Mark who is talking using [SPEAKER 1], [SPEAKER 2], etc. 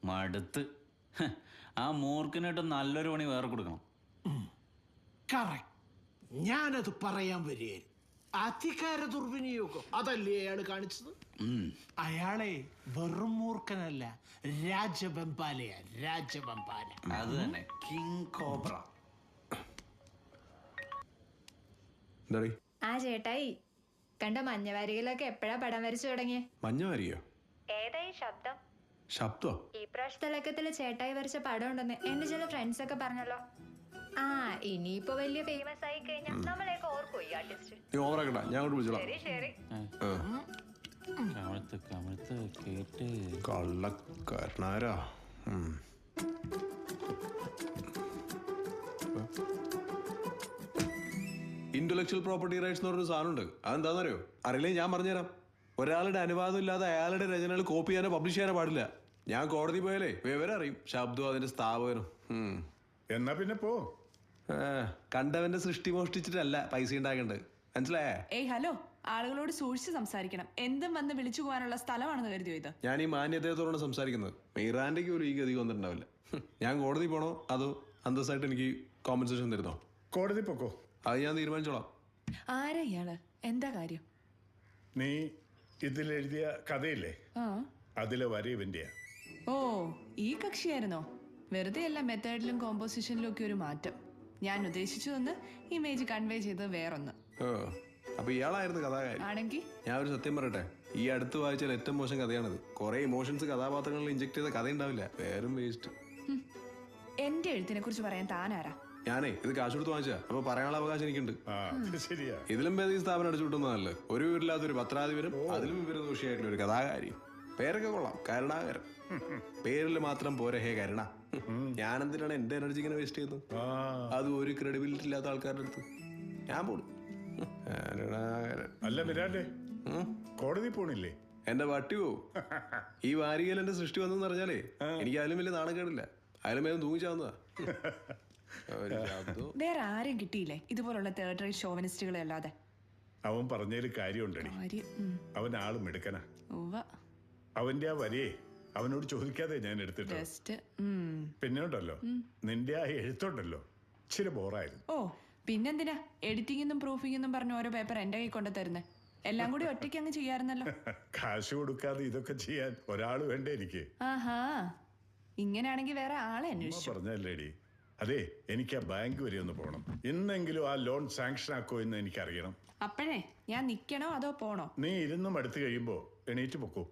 [SPEAKER 1] മടുത്ത്. ആ മൂർഖനായിട്ട് നല്ലൊരു പണി വേറെ കൊടുക്കണം.
[SPEAKER 2] കറക്റ്റ്. ഞാനത് പറയാൻ വരികയായിരുന്നു. അധികാര ദുർവിനിയോഗം അതല്ലേ അയാൾ കാണിച്ചത്? അയാളെ വെറും മൂർഖനല്ല, രാജവെമ്പാലയാ, രാജവെമ്പാല.
[SPEAKER 1] അത് തന്നെ, കിങ് കോബ്ര.
[SPEAKER 3] ആ ചേട്ടായി, കണ്ട മഞ്ഞവാരികളൊക്കെ എപ്പോഴാ പടം വരച്ചു തുടങ്ങിയ?
[SPEAKER 4] മഞ്ഞവാരിയോ?
[SPEAKER 3] ഏതായി ശബ്ദം?
[SPEAKER 4] ശബ്ദോ?
[SPEAKER 3] ഈ പ്രാവശ്യത്തിലക്കത്തില് ചേട്ടായി വരച്ച പടം ഉണ്ടെന്ന് എന്റെ ചില ഫ്രണ്ട്സ് ഒക്കെ പറഞ്ഞല്ലോ. ആ ഇനിയിപ്പോ വലിയ ഫേമസ് ആയി കഴിഞ്ഞാൽ നമ്മളെയൊക്കെ ഓർക്കും ഈ ആർട്ടിസ്റ്റ്.
[SPEAKER 4] നീ ഓവറാക്കണ്ട, ഞാൻ അങ്ങോട്ട് വിളിച്ചോളാം.
[SPEAKER 3] ശരി ശരി.
[SPEAKER 1] കമിഴ്ത്ത് കമിഴ്ത്ത് കേട്ട്
[SPEAKER 4] കള്ളക്കാരനാരാ? ഇന്റലക്ച്വൽ പ്രോപ്പർട്ടി റൈറ്റ്സ് എന്ന് പറഞ്ഞൊരു സാധനമുണ്ട്. അതെന്താണെന്നറിയോ? അറിയില്ലേ, ഞാൻ പറഞ്ഞുതരാം. ഒരാളുടെ അനുവാദം ഇല്ലാതെ അയാളുടെ രചനകൾ കോപ്പി ചെയ്യാനോ പബ്ലിഷ് ചെയ്യാനോ പാടില്ല. ഞാൻ കോടതി പോയാലേ വിവരം അറിയും, ശബ്ദവും അതിന്റെ സ്ഥാപകനും.
[SPEAKER 5] എന്നാ പിന്നെ പോ.
[SPEAKER 4] കണ്ടവന്റെ സൃഷ്ടി മോഷ്ടിച്ചിട്ടല്ല പൈസ ഉണ്ടാക്കേണ്ടത്, മനസ്സിലായേ?
[SPEAKER 6] ഏയ് ഹലോ, ആളുകളോട് സൂക്ഷിച്ച് സംസാരിക്കണം. എന്തും വന്ന് വിളിച്ചു പോകാനുള്ള സ്ഥലമാണെന്ന് കരുതിയോ ഇത്?
[SPEAKER 4] ഞാൻ ഈ മാന്യതയോടാണ് സംസാരിക്കുന്നത്. മീറാൻ്റെക്ക് ഒരു ഈ ഗതി വന്നിട്ടുണ്ടാവില്ല. ഞാൻ കോടതി പോണോ അതോ അന്തസ്സായിട്ട് എനിക്ക് കോമ്പൻസേഷൻ തരുന്നോ?
[SPEAKER 5] കോടതി പൊക്കോ,
[SPEAKER 4] അത് ഞാൻ തീരുമാനിച്ചോളാം.
[SPEAKER 6] ആരാ ഇയാള്? എന്താ കാര്യം?
[SPEAKER 5] നീ ഇതിലെഴുതിയ കഥയില്ലേ,
[SPEAKER 6] ആ
[SPEAKER 5] അതിലെ വരി ഇവന്റെയാ.
[SPEAKER 6] ഓ, ഈ കക്ഷിയായിരുന്നോ? വെറുതെ അല്ല മെത്തേഡിലും കോമ്പോസിഷനിലും ഒക്കെ ഒരു മാറ്റം. ഞാൻ ഉദ്ദേശിച്ചു തന്ന് ഇമേജ് കൺവേ ചെയ്തത് വേറൊന്ന്.
[SPEAKER 4] അപ്പൊ ഇയാളായിരുന്നു കഥാകാരൻ
[SPEAKER 6] ആണെങ്കിൽ
[SPEAKER 4] ഞാൻ ഒരു സത്യം പറയട്ടെ, ഈ അടുത്ത് വായിച്ചാൽ ഏറ്റവും മോശം കഥയാണിത്. കുറെ ഇമോഷൻസ് കഥാപാത്രങ്ങളിൽ ഇഞ്ചക്ട് ചെയ്ത കഥ ഉണ്ടാവില്ല, വേറും വേസ്റ്റ്.
[SPEAKER 6] എന്റെ എഴുത്തിനെ കുറിച്ച് പറയാൻ താനാരാ?
[SPEAKER 4] ഞാനേ ഇത് കാശ് കൊടുത്ത് വാങ്ങിച്ചാ, അപ്പൊ പറയാനുള്ള അവകാശം എനിക്കുണ്ട്.
[SPEAKER 5] ശരിയാ.
[SPEAKER 4] ഇതിലും ഭേദം ഈ സ്ഥാപനം അടിച്ചു കിട്ടുന്നതല്ലേ. ഒരു വിവരമില്ലാത്തൊരു പത്രാധിപരും അതിലും വിവരദോഷിയായിട്ടുള്ള ഒരു കഥാകാരി. പേരൊക്കെ കൊള്ളാം, കരുണാകരൻ. പേരിൽ മാത്രം പോരെ ഹേ കരുണ. ഞാനെന്തിനാണ് എന്റെ എനർജി ഇങ്ങനെ വേസ്റ്റ് ചെയ്യുന്നത്? അത് ഒരു ക്രെഡിബിലിറ്റി ഇല്ലാത്ത ആൾക്കാരുടെ അടുത്ത് ഞാൻ പോടും.
[SPEAKER 5] അല്ല വിരാട്ടെ, കോടതി പോണില്ലേ?
[SPEAKER 4] എന്റെ വട്ടി പോവും. ഈ വാരികയിൽ എന്റെ സൃഷ്ടി വന്നെന്ന് പറഞ്ഞാലേ എനിക്ക് അതിലും വലിയ നാണക്കേടില്ല. അതിലും വേഗം തൂങ്ങിച്ചാവുന്നതാ.
[SPEAKER 6] വേറെ ആരും കിട്ടിയില്ലേ ഇതുപോലുള്ള തേർഡ് റേറ്റ് ഷോവനിസ്റ്റുകളെ അല്ലാതെ?
[SPEAKER 5] അവൻ പറഞ്ഞതിൽ കാര്യമുണ്ടടി. അവൻ ആളും എടുക്കനാ. അവന്റെ ആ വരിയെ അവനോട് ചോദിക്കാതെ ഞാൻ എടുത്തിട്ട്. പിന്നെ ഉണ്ടല്ലോ, നിന്റെ ആ എഴുത്തുണ്ടല്ലോ, ഇച്ചിരി ബോറായിരുന്നു.
[SPEAKER 6] ഓ പിന്നെന്തിനാ എഡിറ്റിംഗിന്നും പ്രൂഫിംഗിന്നും പറഞ്ഞ ഓരോ പേപ്പർ എന്റെ കൈ കൊണ്ട് തരുന്നേ? എല്ലാം കൂടി ഒറ്റയ്ക്ക് അങ്ങ് ചെയ്യാറുന്നല്ലോ.
[SPEAKER 5] കാശ് കൊടുക്കാതെ ഇതൊക്കെ ചെയ്യാൻ ഒരാൾ വേണ്ടേ എനിക്ക്?
[SPEAKER 6] ആഹാ, ഇങ്ങനെയാണെങ്കിൽ വേറെ ആളെ അന്വേഷിച്ചു
[SPEAKER 5] പറഞ്ഞല്ലേടി. അതെ, എനിക്ക് ആ ബാങ്ക് വരെ ഒന്ന് പോണം. ഇന്നെങ്കിലും ആ ലോൺ സാങ്ഷൻ ആക്കോ എന്ന് എനിക്കറിയണം.
[SPEAKER 6] അപ്പോഴേ ഞാൻ നിക്കണോ അതോ പോണോ?
[SPEAKER 5] നീ ഇരുന്നും അടുത്ത് കഴിയുമ്പോ എണീറ്റ് പൊക്കോ.